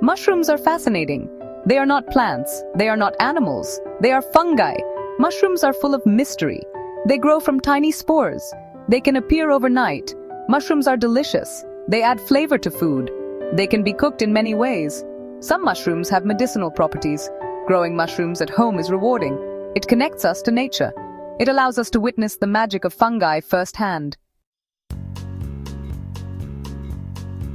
Mushrooms are fascinating. They are not plants, they are not animals, they are fungi. Mushrooms are full of mystery. They grow from tiny spores. They can appear overnight. Mushrooms are delicious. They add flavor to food. They can be cooked in many ways. Some mushrooms have medicinal properties. Growing mushrooms at home is rewarding. It connects us to nature. It allows us to witness the magic of fungi firsthand.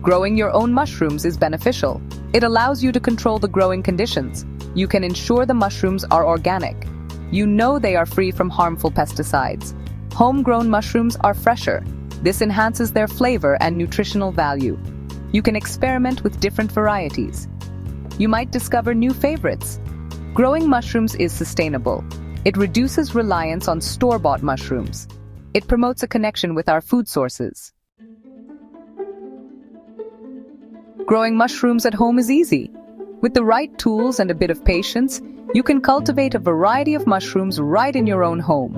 Growing your own mushrooms is beneficial. It allows you to control the growing conditions. You can ensure the mushrooms are organic. You know they are free from harmful pesticides. Homegrown mushrooms are fresher. This enhances their flavor and nutritional value. You can experiment with different varieties. You might discover new favorites. Growing mushrooms is sustainable. It reduces reliance on store-bought mushrooms. It promotes a connection with our food sources. Growing mushrooms at home is easy. With the right tools and a bit of patience, you can cultivate a variety of mushrooms right in your own home.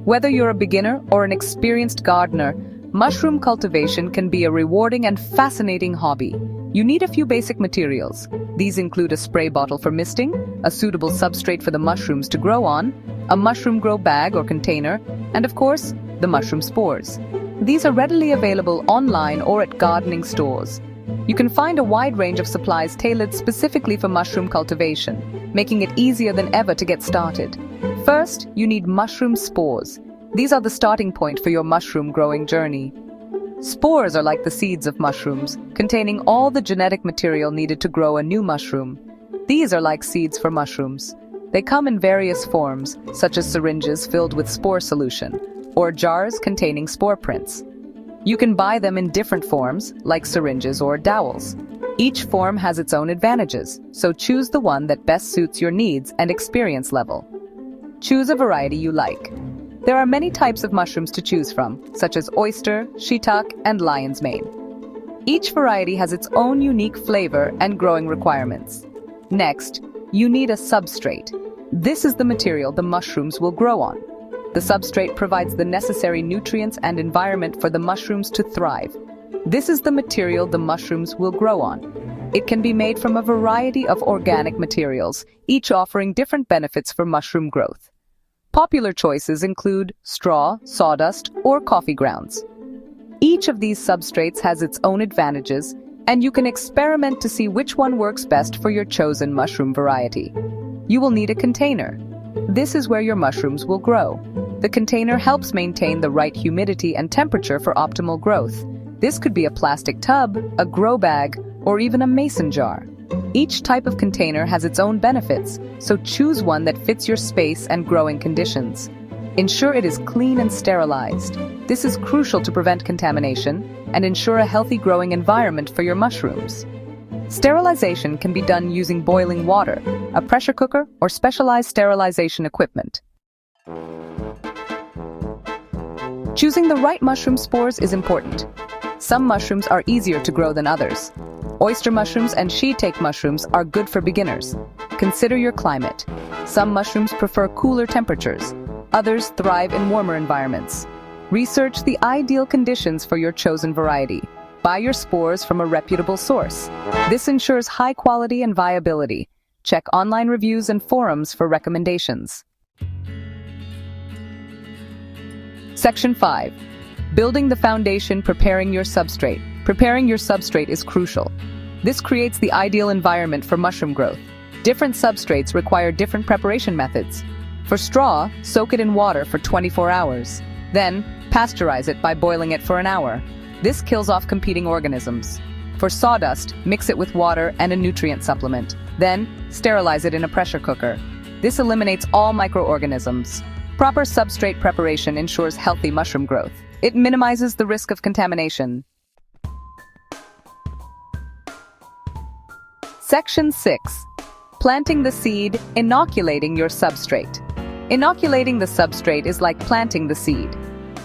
Whether you're a beginner or an experienced gardener, mushroom cultivation can be a rewarding and fascinating hobby. You need a few basic materials. These include a spray bottle for misting, a suitable substrate for the mushrooms to grow on, a mushroom grow bag or container, and of course, the mushroom spores. These are readily available online or at gardening stores. You can find a wide range of supplies tailored specifically for mushroom cultivation, making it easier than ever to get started. First, you need mushroom spores. These are the starting point for your mushroom growing journey. Spores are like the seeds of mushrooms, containing all the genetic material needed to grow a new mushroom. These are like seeds for mushrooms. They come in various forms, such as syringes filled with spore solution, or jars containing spore prints. You can buy them in different forms, like syringes or dowels. Each form has its own advantages, so choose the one that best suits your needs and experience level. Choose a variety you like. There are many types of mushrooms to choose from, such as oyster, shiitake, and lion's mane. Each variety has its own unique flavor and growing requirements. Next, you need a substrate. This is the material the mushrooms will grow on. The substrate provides the necessary nutrients and environment for the mushrooms to thrive. This is the material the mushrooms will grow on. It can be made from a variety of organic materials, each offering different benefits for mushroom growth. Popular choices include straw, sawdust, or coffee grounds. Each of these substrates has its own advantages, and you can experiment to see which one works best for your chosen mushroom variety. You will need a container. This is where your mushrooms will grow. The container helps maintain the right humidity and temperature for optimal growth. This could be a plastic tub, a grow bag, or even a mason jar. Each type of container has its own benefits, so choose one that fits your space and growing conditions. Ensure it is clean and sterilized. This is crucial to prevent contamination and ensure a healthy growing environment for your mushrooms. Sterilization can be done using boiling water, a pressure cooker, or specialized sterilization equipment. Choosing the right mushroom spores is important. Some mushrooms are easier to grow than others. Oyster mushrooms and shiitake mushrooms are good for beginners. Consider your climate. Some mushrooms prefer cooler temperatures. Others thrive in warmer environments. Research the ideal conditions for your chosen variety. Buy your spores from a reputable source. This ensures high quality and viability. Check online reviews and forums for recommendations. Section 5. Building the foundation, preparing your substrate. Preparing your substrate is crucial. This creates the ideal environment for mushroom growth. Different substrates require different preparation methods. For straw, soak it in water for 24 hours. Then, pasteurize it by boiling it for an hour. This kills off competing organisms. For sawdust, mix it with water and a nutrient supplement. Then, sterilize it in a pressure cooker. This eliminates all microorganisms. Proper substrate preparation ensures healthy mushroom growth. It minimizes the risk of contamination. Section 6. Planting the seed, inoculating your substrate. Inoculating the substrate is like planting the seed.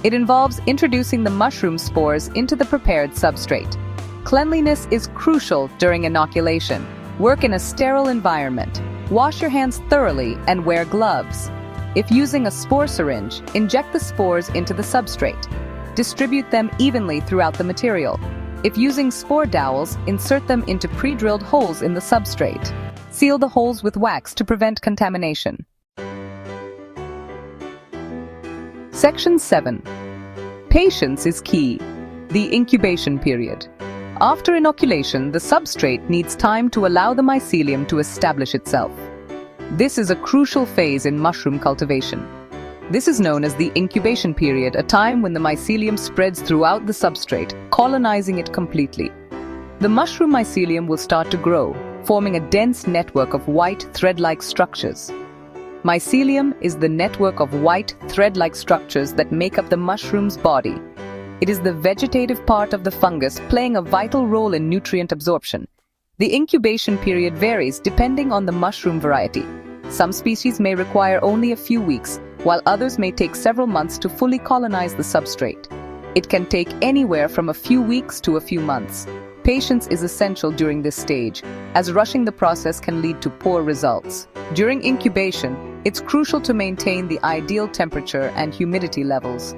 It involves introducing the mushroom spores into the prepared substrate. Cleanliness is crucial during inoculation. Work in a sterile environment. Wash your hands thoroughly and wear gloves. If using a spore syringe, inject the spores into the substrate. Distribute them evenly throughout the material. If using spore dowels, insert them into pre-drilled holes in the substrate. Seal the holes with wax to prevent contamination. Section 7. Patience is key. The incubation period. After inoculation, the substrate needs time to allow the mycelium to establish itself. This is a crucial phase in mushroom cultivation. This is known as the incubation period, a time when the mycelium spreads throughout the substrate, colonizing it completely. The mushroom mycelium will start to grow, forming a dense network of white thread-like structures. Mycelium is the network of white thread-like structures that make up the mushroom's body. It is the vegetative part of the fungus, playing a vital role in nutrient absorption. The incubation period varies depending on the mushroom variety. Some species may require only a few weeks, while others may take several months to fully colonize the substrate. It can take anywhere from a few weeks to a few months. Patience is essential during this stage, as rushing the process can lead to poor results. During incubation, it's crucial to maintain the ideal temperature and humidity levels.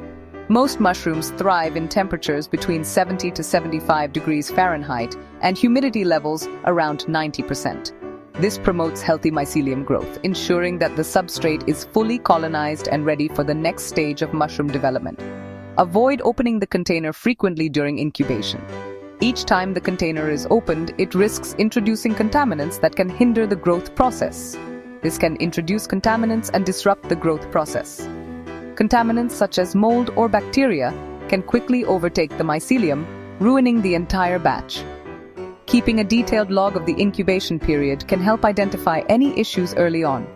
Most mushrooms thrive in temperatures between 70 to 75 degrees Fahrenheit and humidity levels around 90%. This promotes healthy mycelium growth, ensuring that the substrate is fully colonized and ready for the next stage of mushroom development. Avoid opening the container frequently during incubation. Each time the container is opened, it risks introducing contaminants that can hinder the growth process. This can introduce contaminants and disrupt the growth process. Contaminants such as mold or bacteria can quickly overtake the mycelium, ruining the entire batch. Keeping a detailed log of the incubation period can help identify any issues early on.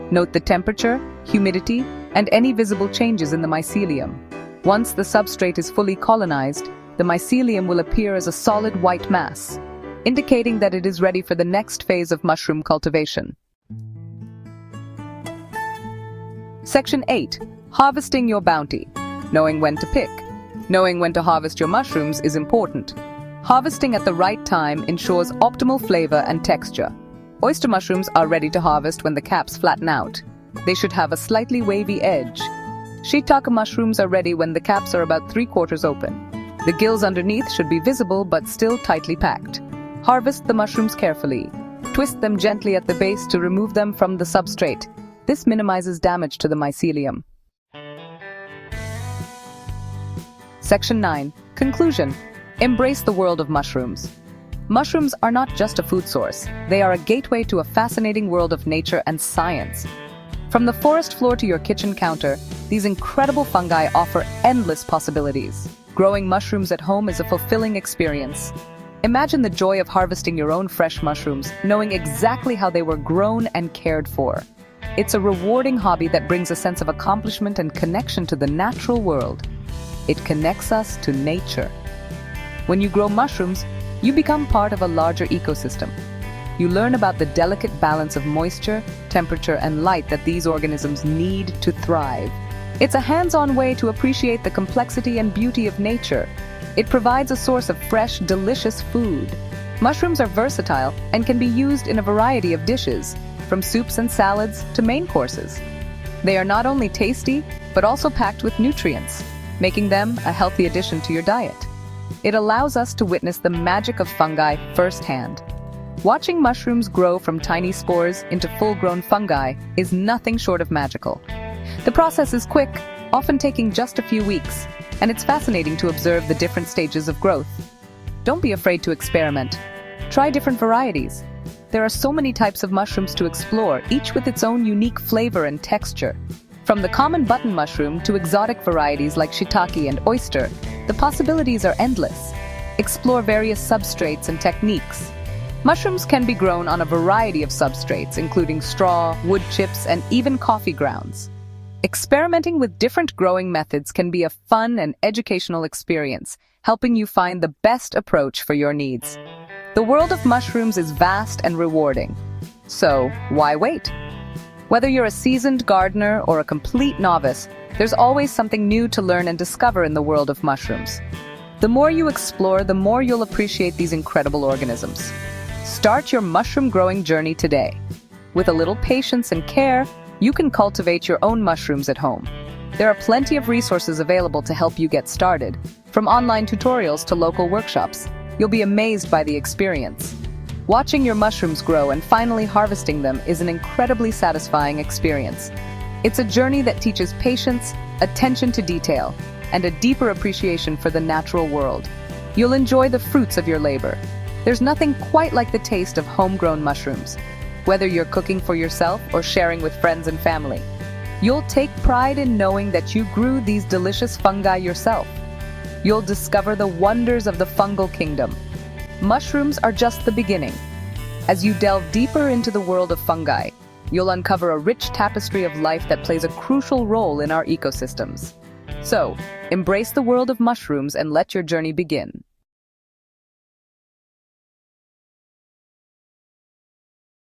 Note the temperature, humidity, and any visible changes in the mycelium. Once the substrate is fully colonized, the mycelium will appear as a solid white mass, indicating that it is ready for the next phase of mushroom cultivation. Section 8. Harvesting your bounty. Knowing when to pick. Knowing when to harvest your mushrooms is important. Harvesting at the right time ensures optimal flavor and texture. Oyster mushrooms are ready to harvest when the caps flatten out. They should have a slightly wavy edge. Shiitake mushrooms are ready when the caps are about 3/4 open. The gills underneath should be visible but still tightly packed. Harvest the mushrooms carefully. Twist them gently at the base to remove them from the substrate. This minimizes damage to the mycelium. Section 9. Conclusion. Embrace the world of mushrooms. Mushrooms are not just a food source. They are a gateway to a fascinating world of nature and science. From the forest floor to your kitchen counter, these incredible fungi offer endless possibilities. Growing mushrooms at home is a fulfilling experience. Imagine the joy of harvesting your own fresh mushrooms, knowing exactly how they were grown and cared for. It's a rewarding hobby that brings a sense of accomplishment and connection to the natural world. It connects us to nature. When you grow mushrooms, you become part of a larger ecosystem. You learn about the delicate balance of moisture, temperature, and light that these organisms need to thrive. It's a hands-on way to appreciate the complexity and beauty of nature. It provides a source of fresh, delicious food. Mushrooms are versatile and can be used in a variety of dishes, from soups and salads to main courses. They are not only tasty, but also packed with nutrients, making them a healthy addition to your diet. It allows us to witness the magic of fungi firsthand. Watching mushrooms grow from tiny spores into full-grown fungi is nothing short of magical. The process is quick, often taking just a few weeks, and it's fascinating to observe the different stages of growth. Don't be afraid to experiment. Try different varieties. There are so many types of mushrooms to explore, each with its own unique flavor and texture. From the common button mushroom to exotic varieties like shiitake and oyster, the possibilities are endless. Explore various substrates and techniques. Mushrooms can be grown on a variety of substrates, including straw, wood chips, and even coffee grounds. Experimenting with different growing methods can be a fun and educational experience, helping you find the best approach for your needs. The world of mushrooms is vast and rewarding. So, why wait? Whether you're a seasoned gardener or a complete novice, there's always something new to learn and discover in the world of mushrooms. The more you explore, the more you'll appreciate these incredible organisms. Start your mushroom growing journey today. With a little patience and care, you can cultivate your own mushrooms at home. There are plenty of resources available to help you get started, From online tutorials to local workshops, you'll be amazed by the experience. Watching your mushrooms grow and finally harvesting them is an incredibly satisfying experience. It's a journey that teaches patience, attention to detail, and a deeper appreciation for the natural world. You'll enjoy the fruits of your labor. There's nothing quite like the taste of homegrown mushrooms. Whether you're cooking for yourself or sharing with friends and family, you'll take pride in knowing that you grew these delicious fungi yourself. You'll discover the wonders of the fungal kingdom. Mushrooms are just the beginning. As you delve deeper into the world of fungi, you'll uncover a rich tapestry of life that plays a crucial role in our ecosystems. So, embrace the world of mushrooms and let your journey begin.